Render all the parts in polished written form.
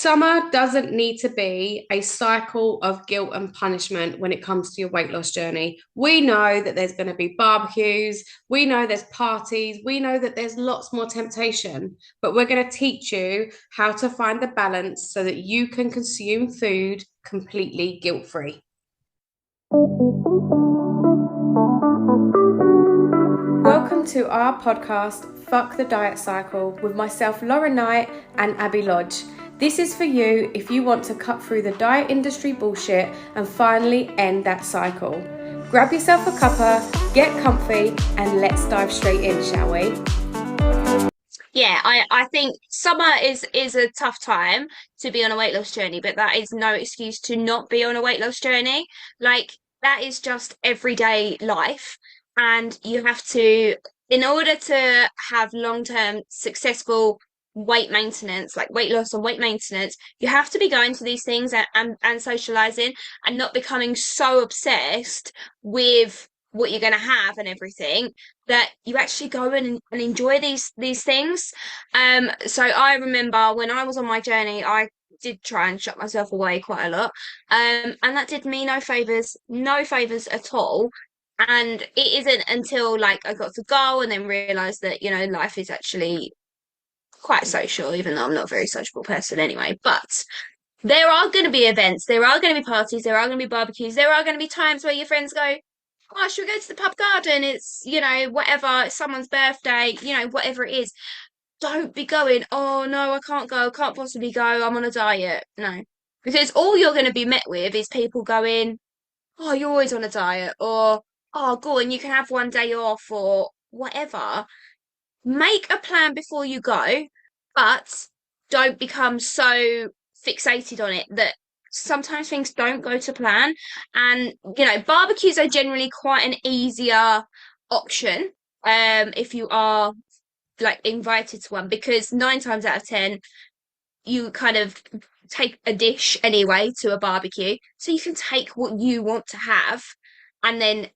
Summer doesn't need to be a cycle of guilt and punishment when it comes to your weight loss journey. We know that there's going to be barbecues, we know there's parties, we know that there's lots more temptation, but we're going to teach you how to find the balance so that you can consume food completely guilt free. Welcome to our podcast, Fuck the Diet Cycle, with myself, Lauren Knight, and Abby Lodge. This is for you if you want to cut through the diet industry bullshit and finally end that cycle. Grab yourself a cuppa, get comfy, and let's dive straight in, shall we? Yeah, I think summer is a tough time to be on a weight loss journey, but that is no excuse to not be on a weight loss journey. Like, that is just everyday life. And you have to, in order to have long-term successful weight maintenance, like weight loss and weight maintenance, you have to be going to these things and socializing and not becoming so obsessed with what you're going to have and everything that you actually go in and enjoy these things. So I remember when I was on my journey, I did try and shut myself away quite a lot. And that did me no favors at all. And it isn't until like I got to go and then realized that, life is actually quite social, even though I'm not a very sociable person anyway. But there are going to be events, there are going to be parties, there are going to be barbecues, there are going to be times where your friends go, oh, should we go to the pub garden? It's, whatever, it's someone's birthday, whatever it is. Don't be going, oh no, I can't go, can't possibly go, I'm on a diet. No. Because all you're going to be met with is people going, oh, you're always on a diet, or oh, go on, you can have one day off, or whatever. Make a plan before you go, but don't become so fixated on it that sometimes things don't go to plan. And, barbecues are generally quite an easier option, if you are like invited to one, because 9 times out of 10, you kind of take a dish anyway to a barbecue. So you can take what you want to have and then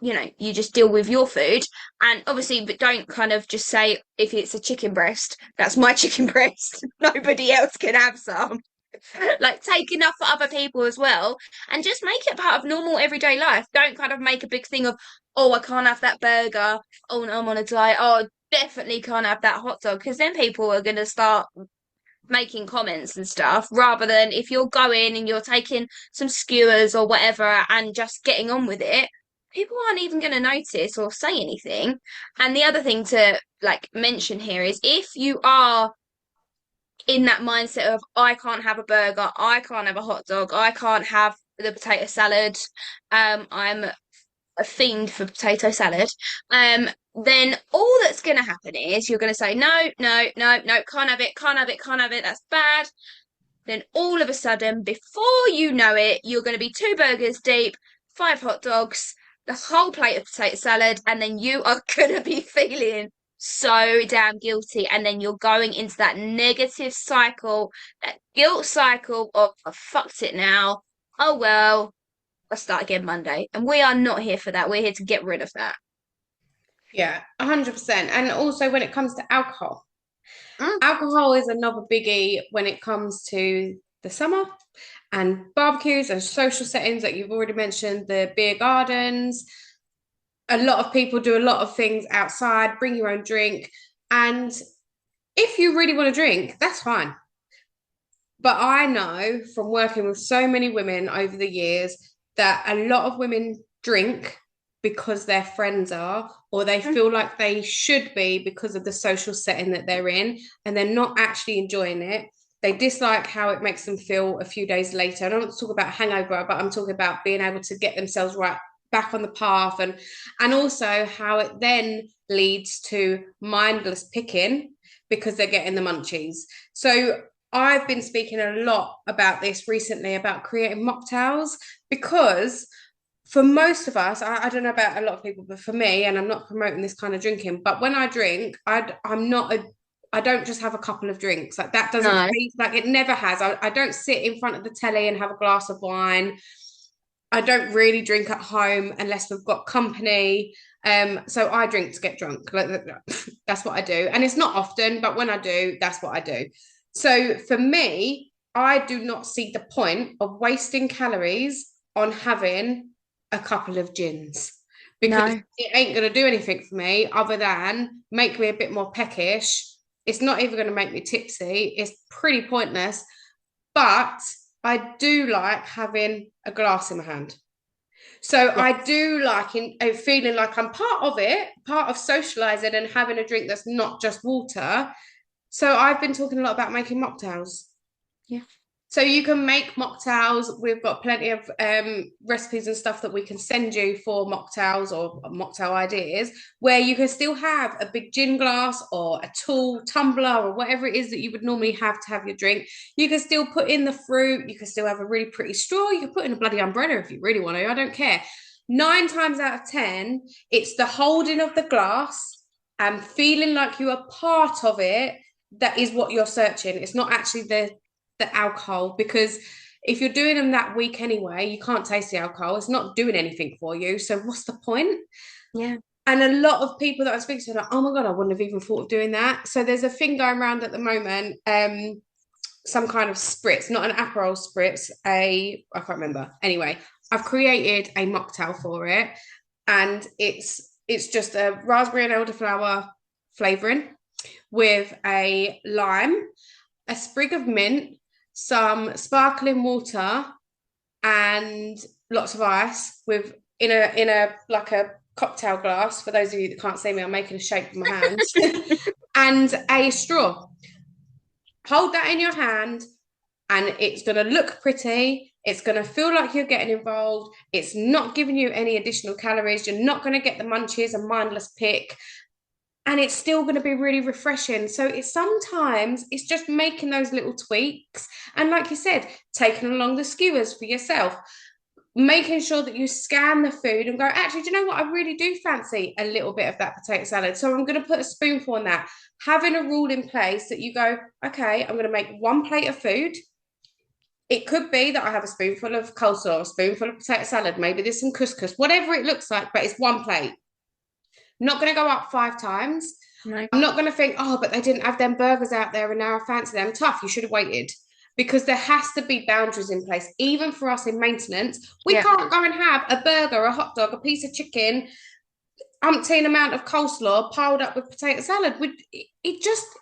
you just deal with your food. And obviously, but don't kind of just say, if it's a chicken breast, that's my chicken breast. Nobody else can have some. Like, take enough for other people as well. And just make it part of normal everyday life. Don't kind of make a big thing of, oh, I can't have that burger. Oh, no, I'm on a diet. Oh, definitely can't have that hot dog. Because then people are going to start making comments and stuff, rather than if you're going and you're taking some skewers or whatever and just getting on with it, people aren't even going to notice or say anything. And the other thing to like mention here is, if you are in that mindset of, I can't have a burger, I can't have a hot dog, I can't have the potato salad, I'm a fiend for potato salad, then all that's going to happen is you're going to say, no, no, no, no, can't have it, can't have it, can't have it, that's bad. Then all of a sudden, before you know it, you're going to be 2 burgers deep, 5 hot dogs, the whole plate of potato salad, and then you are going to be feeling so damn guilty. And then you're going into that negative cycle, that guilt cycle of, I fucked it now. Oh, well, I'll start again Monday. And we are not here for that. We're here to get rid of that. Yeah, 100%. And also when it comes to alcohol, Mm. alcohol is another biggie when it comes to the summer and barbecues and social settings that you've already mentioned, the beer gardens. A lot of people do a lot of things outside, bring your own drink. And if you really want to drink, that's fine. But I know from working with so many women over the years that a lot of women drink because their friends are, or they Mm. feel like they should be because of the social setting that they're in, and they're not actually enjoying it. They dislike how it makes them feel a few days later. I don't want to talk about hangover, but I'm talking about being able to get themselves right back on the path, and also how it then leads to mindless picking because they're getting the munchies. So I've been speaking a lot about this recently, about creating mocktails, because for most of us, I don't know about a lot of people, but for me, and I'm not promoting this kind of drinking, but when I drink, I'm not a I don't just have a couple of drinks. Like, that doesn't No. taste like, it never has. I don't sit in front of the telly and have a glass of wine. I don't really drink at home unless we've got company. So I drink to get drunk. Like, that's what I do. And it's not often, but when I do, that's what I do. So for me, I do not see the point of wasting calories on having a couple of gins because No. it ain't going to do anything for me other than make me a bit more peckish. It's not even going to make me tipsy. It's pretty pointless. But I do like having a glass in my hand. So Yeah. I do like feeling like I'm part of it, part of socializing and having a drink that's not just water. So I've been talking a lot about making mocktails. Yeah. So you can make mocktails. We've got plenty of recipes and stuff that we can send you for mocktails or mocktail ideas, where you can still have a big gin glass or a tall tumbler or whatever it is that you would normally have to have your drink. You can still put in the fruit. You can still have a really pretty straw. You can put in a bloody umbrella if you really want to. I don't care. 9 times out of 10, it's the holding of the glass and feeling like you are part of it that is what you're searching. It's not actually the alcohol, because if you're doing them that week anyway, you can't taste the alcohol. It's not doing anything for you. So what's the point? Yeah. And a lot of people that I speak to are like, oh my God, I wouldn't have even thought of doing that. So there's a thing going around at the moment, some kind of spritz, not an Aperol spritz, I can't remember. Anyway, I've created a mocktail for it. And it's just a raspberry and elderflower flavoring with a lime, a sprig of mint, some sparkling water, and lots of ice with in a like a cocktail glass. For those of you that can't see me, I'm making a shape with my hands, and a straw. Hold that in your hand, and it's going to look pretty. It's going to feel like you're getting involved. It's not giving you any additional calories. You're not going to get the munchies and mindless pick, and it's still going to be really refreshing. So it's just making those little tweaks, and like you said, taking along the skewers for yourself, making sure that you scan the food and go, actually, do you know what, I really do fancy a little bit of that potato salad, so I'm going to put a spoonful on that. Having a rule in place that you go, okay, I'm going to make one plate of food. It could be that I have a spoonful of coleslaw, a spoonful of potato salad, maybe there's some couscous, whatever it looks like, but it's one plate. Not going to go up 5 times. No. I'm not going to think, oh, but they didn't have them burgers out there and now I fancy them. Tough, you should have waited. Because there has to be boundaries in place, even for us in maintenance. We Yeah. can't go and have a burger, a hot dog, a piece of chicken, umpteen amount of coleslaw piled up with potato salad.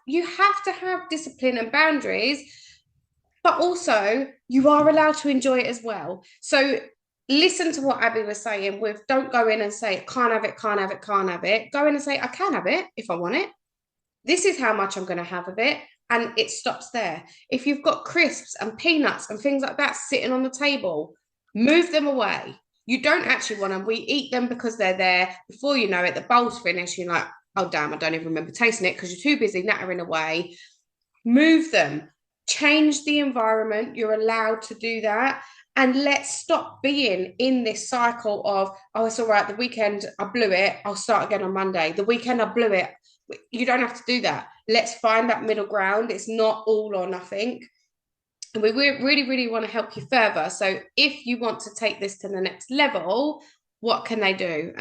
You have to have discipline and boundaries, but also you are allowed to enjoy it as well. So listen to what Abby was saying with, don't go in and say, can't have it, can't have it, can't have it. Go in and say, I can have it if I want it. This is how much I'm going to have of it. And it stops there. If you've got crisps and peanuts and things like that sitting on the table, move them away. You don't actually want them. We eat them because they're there. Before you know it, the bowl's finished. You're like, oh, damn, I don't even remember tasting it because you're too busy nattering away. Move them. Change the environment. You're allowed to do that. And let's stop being in this cycle of, oh, it's all right. The weekend, I blew it. I'll start again on Monday. The weekend, I blew it. You don't have to do that. Let's find that middle ground. It's not all or nothing. And we really, really want to help you further. So if you want to take this to the next level, what can they do?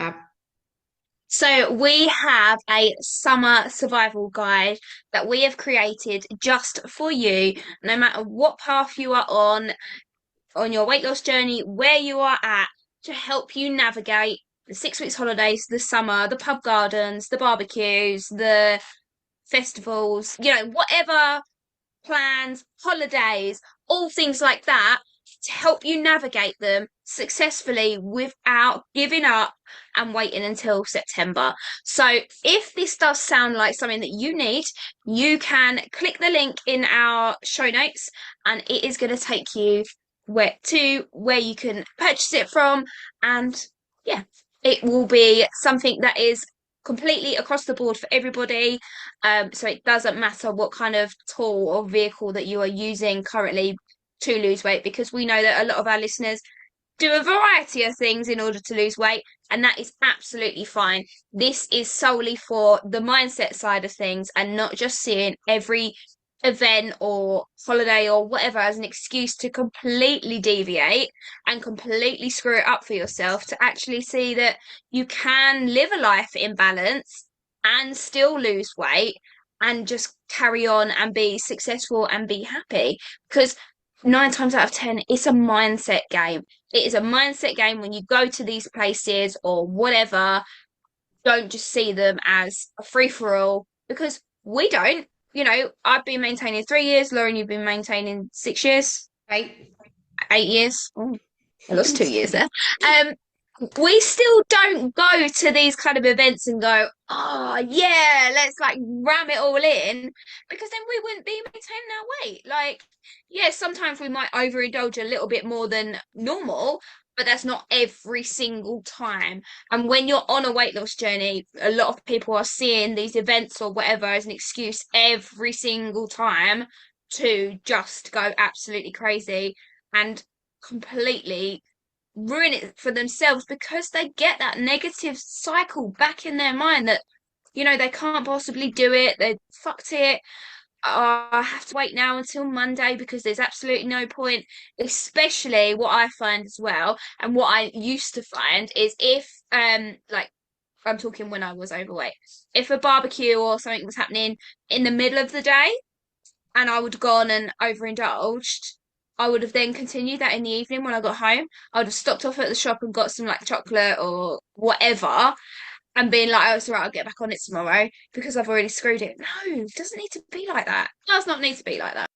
So we have a summer survival guide that we have created just for you, no matter what path you are on your weight loss journey, where you are at, to help you navigate the 6 weeks holidays, the summer, the pub gardens, the barbecues, the festivals, whatever plans, holidays, all things like that, to help you navigate them successfully without giving up and waiting until September. So if this does sound like something that you need, you can click the link in our show notes and it is going to take you where you can purchase it from. And yeah, it will be something that is completely across the board for everybody. So it doesn't matter what kind of tool or vehicle that you are using currently to lose weight, because we know that a lot of our listeners do a variety of things in order to lose weight, and that is absolutely fine. This is solely for the mindset side of things and not just seeing every event or holiday or whatever as an excuse to completely deviate and completely screw it up for yourself, to actually see that you can live a life in balance and still lose weight and just carry on and be successful and be happy. Because nine times out of 10, it's a mindset game. It is a mindset game when you go to these places or whatever. Don't just see them as a free for all because we don't. You know, I've been maintaining 3 years. Lauren, you've been maintaining 6 years, Right? 8 years. Oh, I lost 2 years there. Um, we still don't go to these kind of events and go, oh yeah, let's like ram it all in because then we wouldn't be maintaining our weight. Like, yeah, sometimes we might overindulge a little bit more than normal, but that's not every single time. And when you're on a weight loss journey, a lot of people are seeing these events or whatever as an excuse every single time to just go absolutely crazy and completely ruin it for themselves because they get that negative cycle back in their mind that, you know, they can't possibly do it, they fucked it. Oh, I have to wait now until Monday because there's absolutely no point. Especially what I find as well, and what I used to find is if like I'm talking when I was overweight, if a barbecue or something was happening in the middle of the day and I would have gone and overindulged, I would have then continued that in the evening when I got home. I would have stopped off at the shop and got some like chocolate or whatever and being like, oh, it's all right, I'll get back on it tomorrow because I've already screwed it. No, it doesn't need to be like that. It does not need to be like that.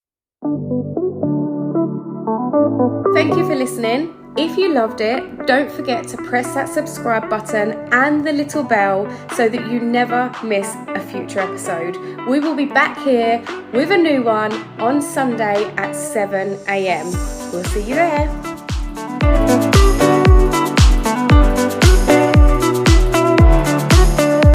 Thank you for listening. If you loved it, don't forget to press that subscribe button and the little bell so that you never miss a future episode. We will be back here with a new one on Sunday at 7 a.m. We'll see you there.